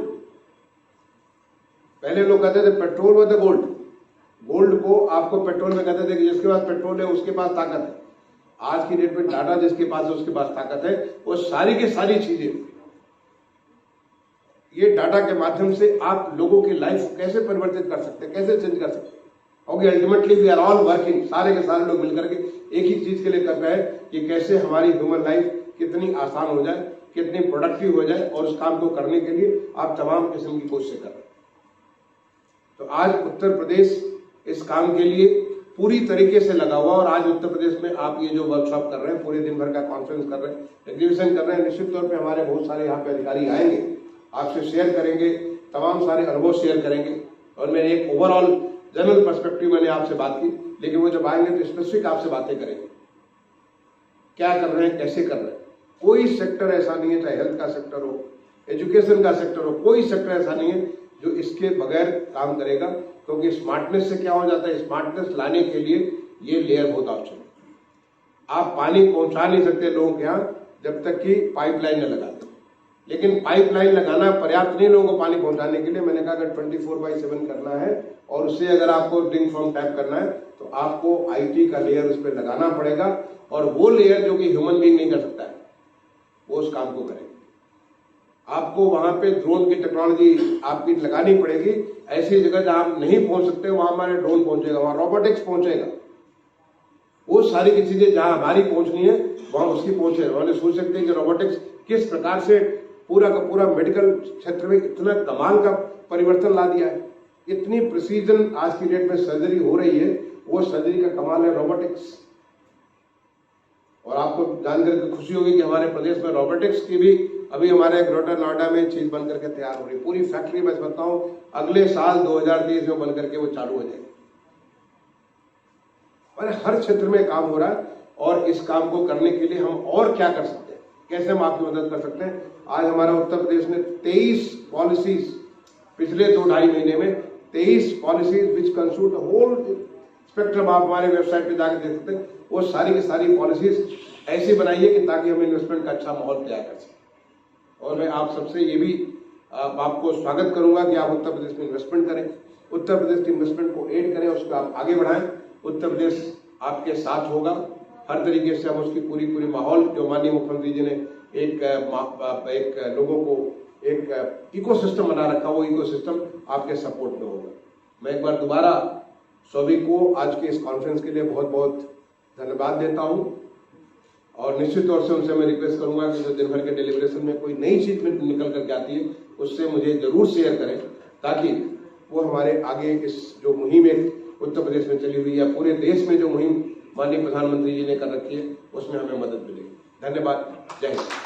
पहले लोग कहते थे petrol with the gold, gold को आपको पेट्रोल में कहते थे कि जिसके पास पेट्रोल है उसके पास ताकत है। आज की डेट में डाटा जिसके पास है उसके पास ताकत है। वो सारी की सारी चीजें ये डाटा के माध्यम से आप लोगों की लाइफ को कैसे परिवर्तित कर सकते हैं, कैसे चेंज कर सकते हैं। क्योंकि ultimately we are all working, सारे के सारे लोग मिलकर के एक ही चीज के लिए कर रहे हैं कि कैसे हमारी ह्यूमन लाइफ कितनी आसान हो जाए, कितनी प्रोडक्टिव हो जाए, और उस काम को करने के लिए आप तमाम किस्म की कोशिशें कर रहे हैं। तो आज उत्तर प्रदेश इस काम के लिए पूरी तरीके से लगा हुआ। और आज उत्तर प्रदेश में आप ये जो वर्कशॉप कर रहे हैं, पूरे दिन भर का कॉन्फ्रेंस कर रहे हैं, एग्जीबिशन कर रहे हैं, निश्चित तौर पे हमारे बहुत सारे यहाँ पे अधिकारी आएंगे, आपसे शेयर करेंगे, तमाम सारे अनुभव शेयर करेंगे। और मैंने एक ओवरऑल जनरल पर्सपेक्टिव मैंने आपसे बात की, लेकिन वो जब आएंगे तो स्पेसिफिक आपसे बातें करेंगे, क्या कर रहे हैं, कैसे कर रहे हैं। कोई सेक्टर ऐसा नहीं है, चाहे हेल्थ का सेक्टर हो, एजुकेशन का सेक्टर हो, कोई सेक्टर ऐसा नहीं है जो इसके बगैर काम करेगा। क्योंकि स्मार्टनेस से क्या हो जाता है, स्मार्टनेस लाने के लिए ये लेयर बहुत आवश्यक है। आप पानी पहुंचा नहीं सकते लोगों के यहाँ जब तक कि पाइपलाइन न लगा दे, लेकिन पाइपलाइन लगाना पर्याप्त नहीं लोगों को पानी पहुंचाने के लिए। मैंने कहा अगर 24/7 करना है और उससे अगर आपको ड्रिंक फ्रॉम टैप करना है तो आपको IT का लेयर उस पर लगाना पड़ेगा, और वो लेयर जो कि ह्यूमन बीइंग नहीं कर सकता है वो उस काम को करेगा। आपको वहां पे ड्रोन की टेक्नोलॉजी आपकी लगानी पड़ेगी। ऐसी जगह जहां आप नहीं पहुंच सकते वहां हमारे ड्रोन पहुंचेगा, वहां रोबोटिक्स पहुंचेगा। वो सारी की चीजें जहां हमारी पहुंचनी है वहां उसकी पहुंचे। उन्होंने सोच सकते हैं कि रोबोटिक्स किस प्रकार से पूरा का पूरा मेडिकल क्षेत्र में इतना कमाल का परिवर्तन ला दिया है। इतनी प्रिसीजन आज की डेट में सर्जरी हो रही है, वो सर्जरी का कमाल है रोबोटिक्स। और आपको जानकर के खुशी होगी कि हमारे प्रदेश में रोबोटिक्स की भी अभी हमारे ग्रेटर नोएडा में चीज बन करके तैयार हो रही है। पूरी फैक्ट्री मैं बताऊं अगले साल 2030 में बन करके वो चालू हो जाएगी। और हर क्षेत्र में काम हो रहा है, और इस काम को करने के लिए हम और क्या कर सकते हैं, कैसे हम आपकी मदद कर सकते हैं। आज हमारा उत्तर प्रदेश ने 23 पॉलिसीज, पिछले 2-2.5 महीने में 23 policies which constitute whole spectrum, आप हमारे वेबसाइट पे जाकर देख सकते हैं। वो सारी की सारी पॉलिसीज ऐसी बनाई है कि ताकि हम इन्वेस्टमेंट का अच्छा माहौल तैयार कर सकें। और मैं आप सबसे ये भी आपको स्वागत करूंगा कि आप उत्तर प्रदेश में इन्वेस्टमेंट करें, उत्तर प्रदेश की इन्वेस्टमेंट को एड करें, उसको आप आगे बढ़ाएं। उत्तर प्रदेश आपके साथ होगा हर तरीके से। हम उसकी पूरी माहौल जो माननीय मुख्यमंत्री जी ने एक लोगों को एक इकोसिस्टम बना रखा, वो इकोसिस्टम आपके सपोर्ट में होगा। मैं एक बार दोबारा सभी को आज के इस कॉन्फ्रेंस के लिए बहुत बहुत धन्यवाद देता हूं। और निश्चित तौर से उनसे मैं रिक्वेस्ट करूंगा कि जो दिन भर के डिलीब्रेशन में कोई नई चीज में निकल करके आती है उससे मुझे जरूर शेयर करें, ताकि वो हमारे आगे इस जो मुहिम एक उत्तर प्रदेश में चली हुई है, पूरे देश में जो मुहिम माननीय प्रधानमंत्री जी ने कर रखी है, उसमें हमें मदद मिलेगी। धन्यवाद। जय हिंद।